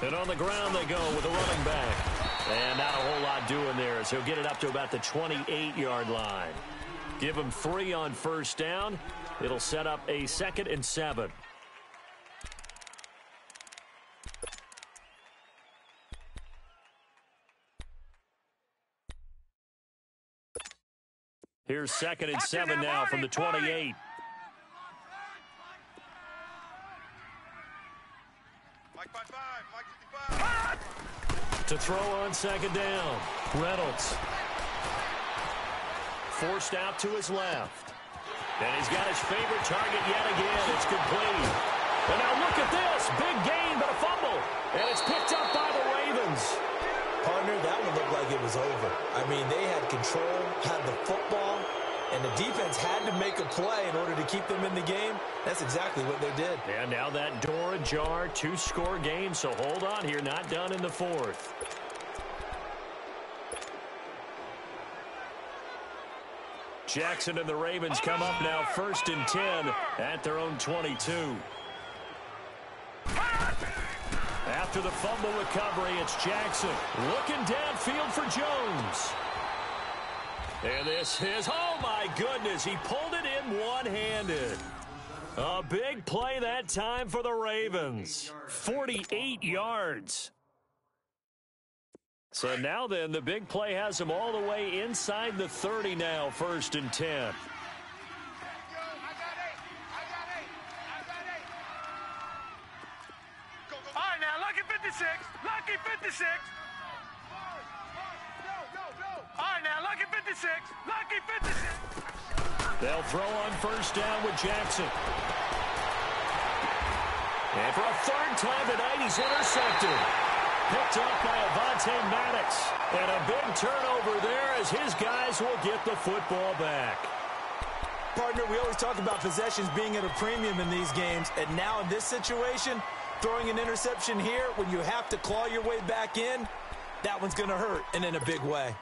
And on the ground they go with a running back. And not a whole lot doing there as he'll get it up to about the 28-yard line. Give him 3 on 1st down. It'll set up a 2nd and 7. Here's 2nd and 7 now from the 28. To throw on 2nd down. Reynolds. Forced out to his left. And he's got his favorite target yet again. It's complete. And now look at this. Big gain, but a fumble. And it's picked up by the Ravens. Partner, that one looked like it was over. I mean, they had control, had the football, and the defense had to make a play in order to keep them in the game. That's exactly what they did. And now that door ajar, 2-score game. So hold on here, not done in the 4th. Jackson and the Ravens come up now 1st and 10 at their own 22. After the fumble recovery, it's Jackson looking downfield for Jones. And this is, oh my goodness, he pulled it in one-handed. A big play that time for the Ravens. 48 yards. So now then, the big play has them all the way inside the 30 now, 1st and 10. All right, now, lucky 56. Lucky 56. All right, now, lucky 56. Lucky 56. They'll throw on 1st down with Jackson. And for a 3rd time tonight, he's intercepted. Picked up by Avonte Maddox. And a big turnover there as his guys will get the football back. Partner, we always talk about possessions being at a premium in these games. And now in this situation, throwing an interception here when you have to claw your way back in, that one's going to hurt, and in a big way.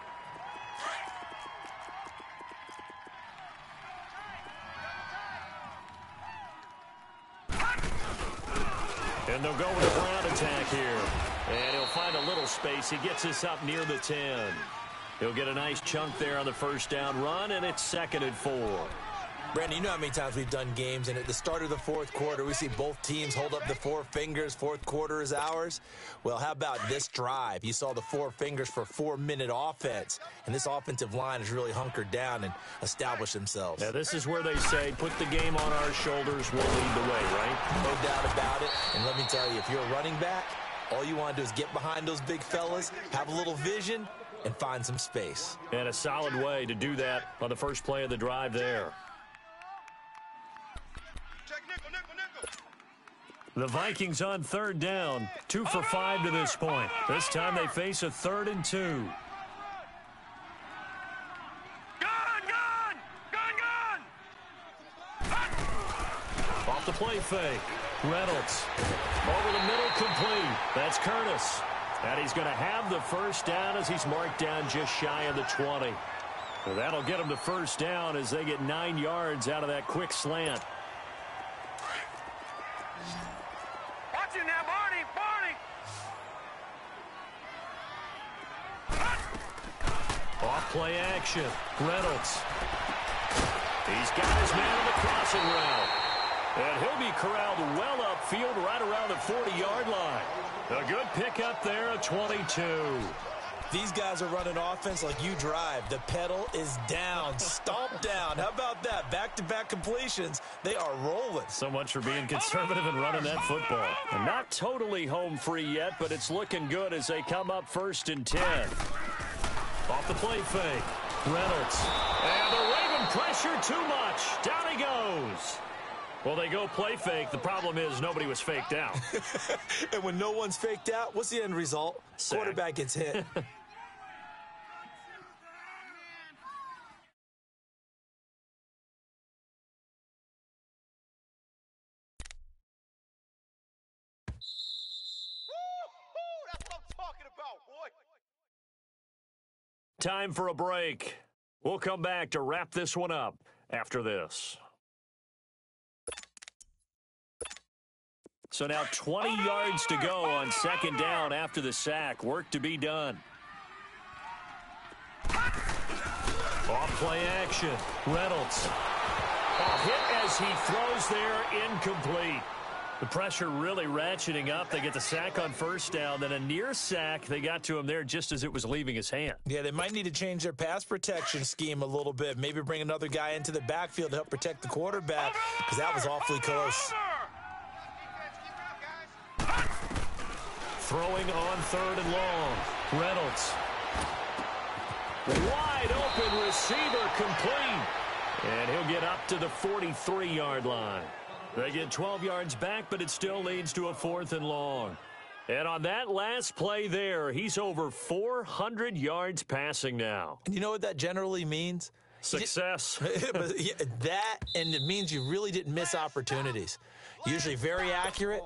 And they'll go with a ground attack here. And he'll find a little space. He gets this up near the 10. He'll get a nice chunk there on the 1st down run, and it's 2nd and 4. Brandon, you know how many times we've done games, and at the start of the 4th quarter, we see both teams hold up the 4 fingers. 4th quarter is ours. Well, how about this drive? You saw the 4 fingers for 4-minute offense, and this offensive line has really hunkered down and established themselves. Now, this is where they say, put the game on our shoulders, we'll lead the way, right? No doubt about it. And let me tell you, if you're a running back, all you want to do is get behind those big fellas, have a little vision, and find some space. And a solid way to do that on the first play of the drive there. The Vikings on 3rd down, 2 for 5 to this point. This time they face a 3rd and 2. Gun! Off the play fake. Reynolds. Over the middle, complete. That's Curtis. And he's going to have the first down as he's marked down just shy of the 20. So that'll get him to first down as they get 9 yards out of that quick slant. Watch him now, Barney! Off play action. Reynolds. He's got his man on the crossing route. And he'll be corralled well upfield right around the 40-yard line. A good pickup there at 22. These guys are running offense like you drive. The pedal is down, stomp down. How about that? Back-to-back completions. They are rolling. So much for being conservative and running that football. And not totally home free yet, but it's looking good as they come up 1st and 10. Off the play fake. Reynolds. And they're waving pressure too much. Down he goes. Well, they go play fake. The problem is nobody was faked out. And when no one's faked out, what's the end result? Sack. Quarterback gets hit. That's what I'm talking about, boy! Time for a break. We'll come back to wrap this one up after this. So now 20 yards to go on 2nd down after the sack. Work to be done. Off play action. Reynolds. A hit as he throws there, incomplete. The pressure really ratcheting up. They get the sack on 1st down. Then a near sack. They got to him there just as it was leaving his hand. Yeah, they might need to change their pass protection scheme a little bit. Maybe bring another guy into the backfield to help protect the quarterback, because that was awfully close. Throwing on 3rd and long. Reynolds. Wide open receiver, complete. And he'll get up to the 43-yard line. They get 12 yards back, but it still leads to a 4th and long. And on that last play there, he's over 400 yards passing now. And you know what that generally means? Success. That, and it means you really didn't miss opportunities. Usually very accurate.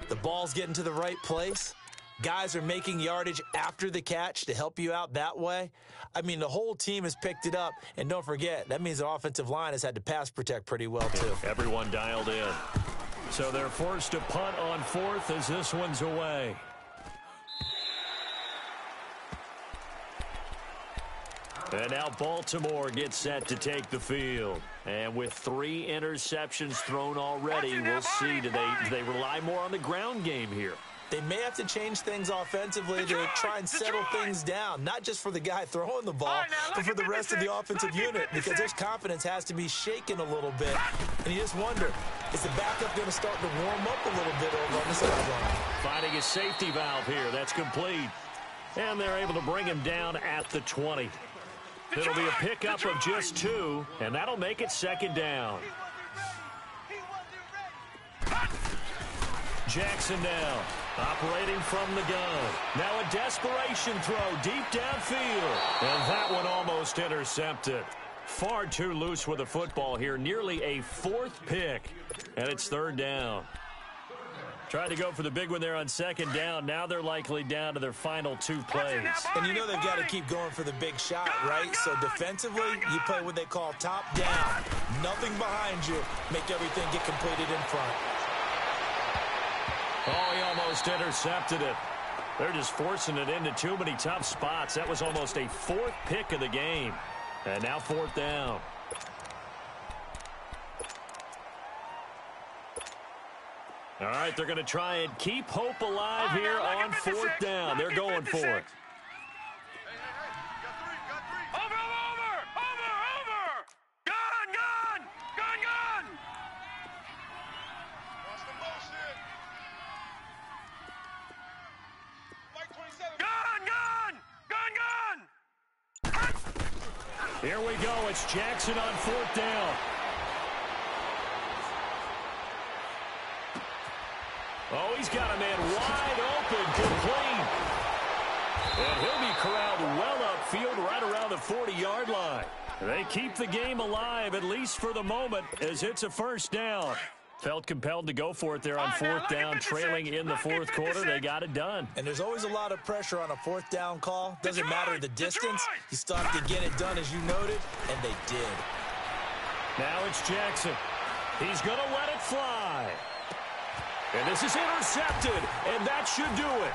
The ball's getting to the right place. Guys are making yardage after the catch to help you out that way. I mean, the whole team has picked it up. And don't forget, that means the offensive line has had to pass protect pretty well, too. Everyone dialed in. So they're forced to punt on 4th as this one's away. And now Baltimore gets set to take the field. And with 3 interceptions thrown already, we'll see, do they rely more on the ground game here? They may have to change things offensively to try and settle things down, not just for the guy throwing the ball, but for the rest of the offensive unit, because their confidence has to be shaken a little bit. And you just wonder, is the backup going to start to warm up a little bit over on the sideline? Finding a safety valve here. That's complete. And they're able to bring him down at the 20. It'll be a pickup of just 2, and that'll make it 2nd down. Jackson now, operating from the gun. Now a desperation throw deep downfield. And that one almost intercepted. Far too loose with the football here. Nearly a 4th pick. And it's 3rd down. Tried to go for the big one there on 2nd down. Now they're likely down to their final 2 plays. And you know they've got to keep going for the big shot, right? So defensively, you play what they call top down. Nothing behind you. Make everything get completed in front. Oh, he almost intercepted it. They're just forcing it into too many tough spots. That was almost a 4th pick of the game. And now 4th down. All right, they're going to try and keep hope alive here on 4th down. They're going for it. Here we go. It's Jackson on 4th down. Oh, he's got a man wide open, complete. And he'll be corralled well upfield right around the 40-yard line. They keep the game alive, at least for the moment, as it's a 1st down. Felt compelled to go for it there on fourth down, trailing in the fourth quarter. They got it done. And there's always a lot of pressure on a fourth down call. Doesn't matter the distance. You still have to get it done, as you noted, and they did. Now it's Jackson. He's going to let it fly. And this is intercepted, and that should do it.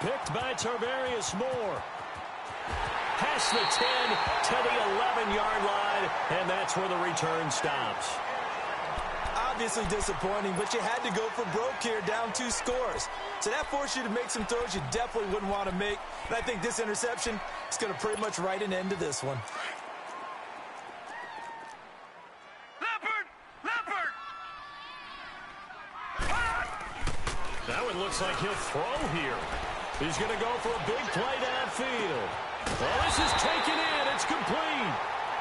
Picked by Tarvarius Moore. Past the 10 to the 11-yard line, and that's where the return stops. Obviously disappointing, but you had to go for broke here, down 2 scores. So that forced you to make some throws you definitely wouldn't want to make. And I think this interception is going to pretty much write an end to this one. That one looks like he'll throw here. He's going to go for a big play downfield. Oh, this is taken in. It's complete.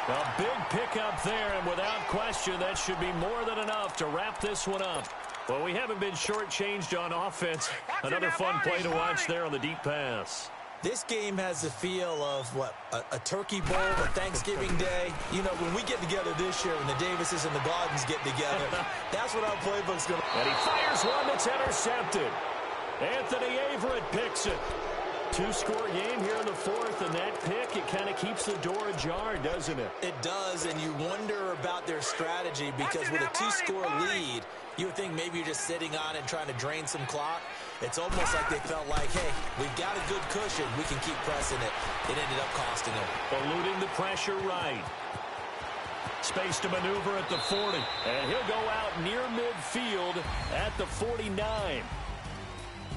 A big pickup there, and without question, that should be more than enough to wrap this one up. Well, we haven't been shortchanged on offense. Another fun play to watch there on the deep pass. This game has the feel of, what, a turkey bowl, a Thanksgiving day. You know, when we get together this year, when the Davises and the Gardens get together, that's what our playbook's going to be. And he fires one that's intercepted. Anthony Averett picks it. 2-score game here in the fourth, and that pick, it kind of keeps the door ajar, doesn't it? It does, and you wonder about their strategy because with a 2-score lead, you would think maybe you're just sitting on it and trying to drain some clock. It's almost like they felt like, hey, we've got a good cushion. We can keep pressing it. It ended up costing them. Eluding the pressure right. Space to maneuver at the 40. And he'll go out near midfield at the 49.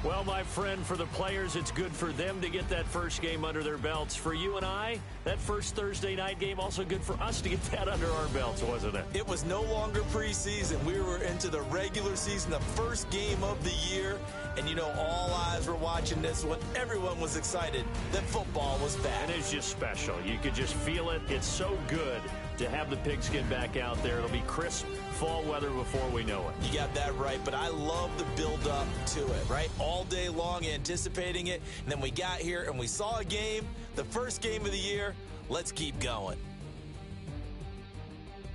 Well, my friend, for the players, it's good for them to get that first game under their belts. For you and I, that first Thursday night game, also good for us to get that under our belts, wasn't it? It was no longer preseason. We were into the regular season, the first game of the year. And, you know, all eyes were watching this one. Everyone was excited that football was back. It is just special. You could just feel it. It's so good to have the pigskin back out there. It'll be crisp fall weather before we know it. You got that right, but I love the build-up to it, right? All day long anticipating it, and then we got here and we saw a game, the first game of the year. Let's keep going.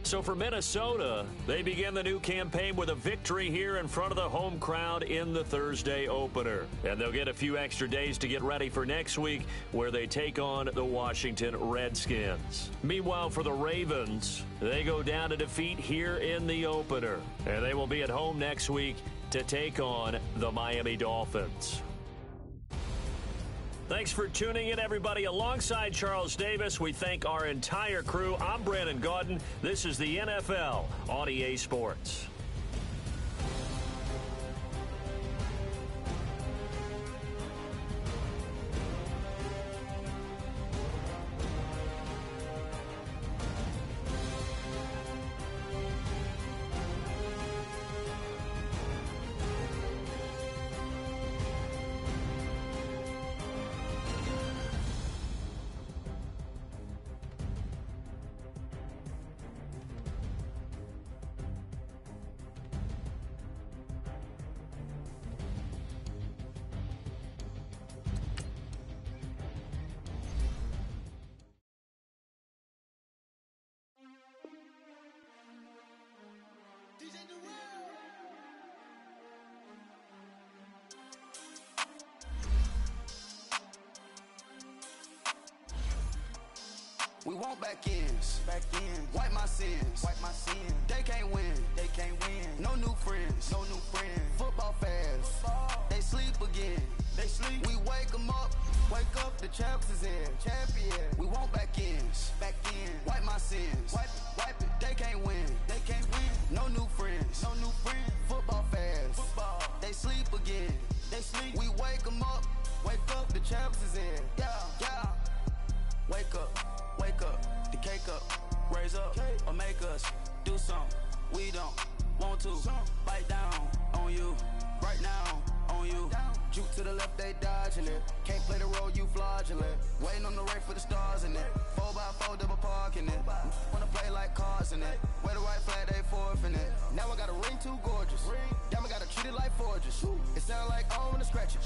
So for Minnesota, they begin the new campaign with a victory here in front of the home crowd in the Thursday opener. And they'll get a few extra days to get ready for next week where they take on the Washington Redskins. Meanwhile, for the Ravens, they go down to defeat here in the opener. And they will be at home next week to take on the Miami Dolphins. Thanks for tuning in, everybody. Alongside Charles Davis, we thank our entire crew. I'm Brandon Gaudin. This is the NFL on EA Sports. We want back ends. Wipe my sins. They can't win. No new friends. Football fans. They sleep again. We wake them up. Wake up, the champs is in. We want back ends. Wipe my sins. Wipe it. They can't win. No new friends. Football fans. They sleep again. We wake them up. Wake up, the champs is in. Yeah. Wake up, the cake up, raise up, or make us do something we don't want to. Bite down on you, right now on you. Juke to the left, they dodging it. Can't play the role, you fraudulent. Waiting on the race for the stars in it. 4x4 double parking it. Wanna play like cars in it. Where the white flag, they forfeit. roughing it. Now I got a ring too gorgeous. Diamond gotta treat it like forges. It sound like I don't wanna scratch it.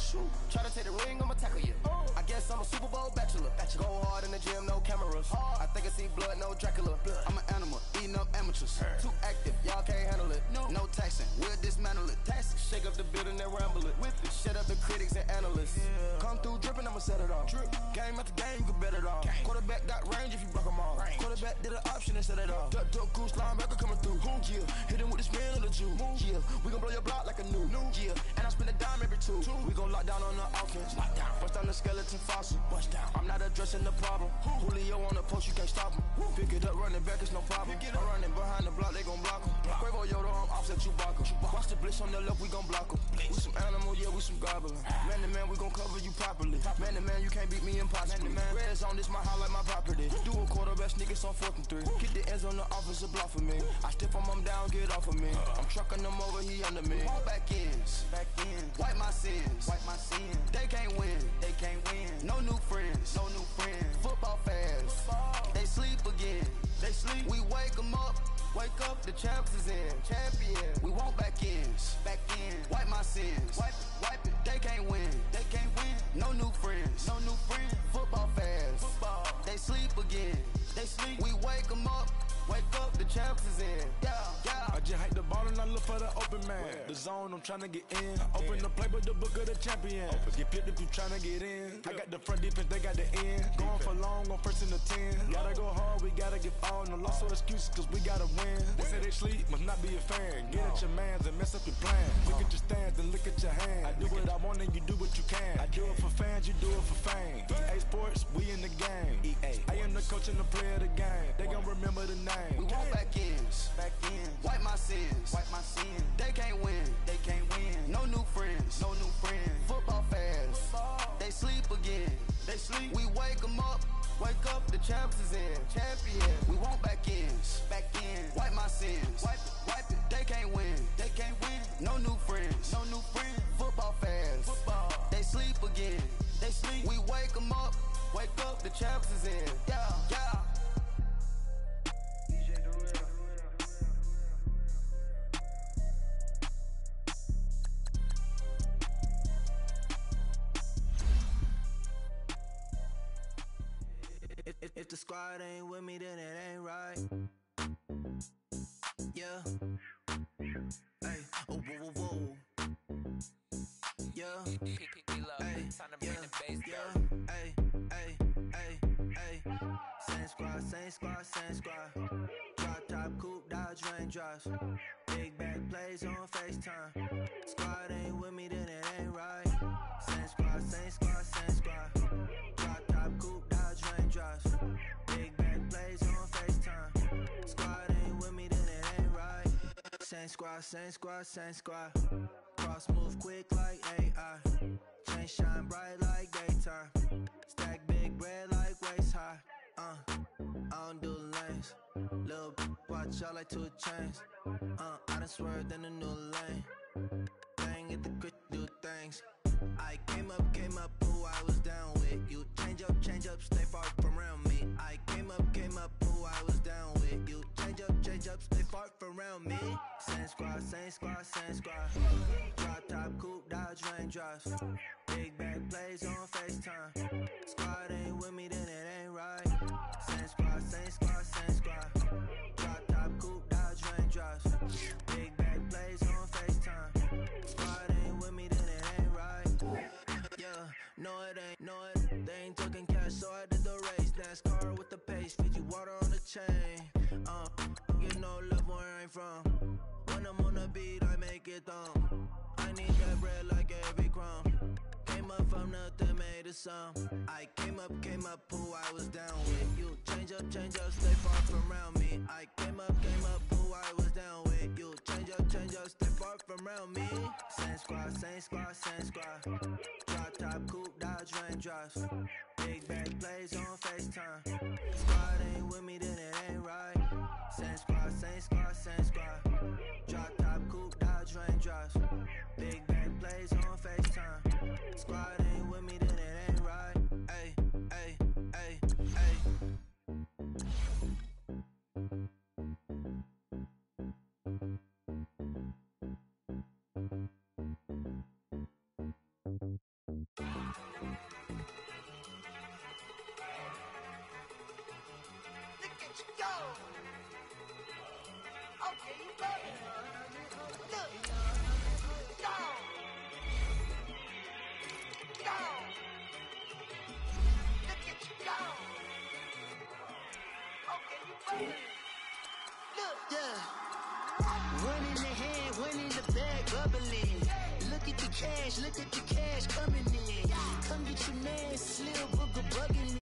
Try to take the ring, I'ma tackle you. I guess I'm a Super Bowl bachelor. Go hard in the gym, no cameras. I think I see blood, no Dracula. I'm an animal, eating up amateurs. Too active, y'all can't handle it. No taxing, we'll dismantle it. Shake up the building and ramble it. Shut up the critics and analysts. Come through dripping, I'ma set it off. Game after game, you can bet it off. Quarterback got range if you broke them off. Quarterback did an option and set it off. Duck goose linebacker coming through. Yeah, hit him with the spin of the Jew. Yeah, we gon' blow your block like a new. Yeah, and I spend a dime every two. We gon' lock down on the offense. Bust down the skeleton fossil. I'm not addressing the problem. Julio on the post, you can't stop him. Pick it up, running back, it's no problem. I'm running behind the block, they gon' block him. Quavo Yoda, I'm offset Chewbacca. Watch the blitz on the left, we gon' block him. We some animal, yeah, we some gobbler. Man to man, we gon' cover you properly. Man to man, you can't beat me impossibly. Red zone, this my highlight, my property. Do a quarterback sneak, it's on 4th and 3. Get the ends on the offensive block for me. I step on him down, get off of me. I'm trucking them over, he under me. Back ends, wipe my sins. They can't win, No new friends, Football fast, they sleep again. We wake them up. Wake up, the champs is in. Champion. We want back ends. Wipe my sins. Wipe it. They can't win. No new friends. Football fast. They sleep again. We wake them up. Wake up, the champs is in. Yeah. I just hike the ball and I look for the open man. The zone, I'm tryna get in. Open the playbook, the book of the champion. Get flipped if you tryna get in. I got the front defense, they got the end. Going for long, on 1st and the 10. Gotta go hard, we gotta give all. No loss or excuses, cause we gotta win. They say they sleep, must not be a fan. Get at your mans and mess up your plan. Look at your stands and look at your hands. I do what I want and you do what you can. I do it for fans, you do it for fame. EA Sports, we in the game. I am the coach and the player of the game. They gon' remember the name. We want back ends. Wipe my sins. They can't win. No new friends. Football fast. They sleep again. We wake them up. Wake up, the champs is in. Champion. We want back ends. Wipe my sins. Wipe it. They can't win. No new friends. Football fast. They sleep again. We wake them up. Wake up, the champs is in. Yeah. If the squad ain't with me, then it ain't right. Yeah. Hey, oh, whoa, whoa, whoa. Yeah. Hey, yeah. Hey. Same squad. Drop top, coupe, dodge, raindrops. Big back plays on FaceTime. Squad ain't with me, then it ain't right. Same squad. Drop top, coupe, dodge, raindrops. Big back plays on FaceTime. Squad ain't with me, then it ain't right. Same squad. Cross move quick like AI. Chain shine bright like daytime. Stack big bread like waist high. I don't do lanes. Lil' watch out like 2 chains. I done swerved in a new lane. Bang at the crit, do things. I came up, who I was down with. You change up, stay far from around me. I came up, who I was down with. You change up, stay far from around me. Same squad. Drop top, coupe, dodge, raindrops. Big back plays on FaceTime. Squad ain't with me, then it ain't right. Same squad. Drop top, coupe, dodge, raindrops. Big back plays on FaceTime. Squad ain't with me, then it ain't right. Yeah, no it ain't. They ain't talking cash, so I did the race. NASCAR with the pace, feed you water on the chain. Get no love where I'm from. When I'm on the beat, I make it thumb. I need that bread like every crumb. Came up from nothing, made a sum. I came up, who I was down with. You change up, stay far from around me. I came up, who I was down with. You change up, stay far from around me. Same squad. Drop top, coupe, dodge, raindrops. Big back plays on FaceTime. Squad ain't with me, then it ain't right. Same squad. Drop top, coupe, dodge, raindrops. Big back plays on FaceTime. Squad ain't with me, then it ain't right. Ay. at you go. Okay, you better. Look. Go. Go. Look at you go. Okay, you better. Look. Yeah. One in the hand, one in the bag, bubbling. Look at the cash coming in. Come get your man, Slim Booger bugging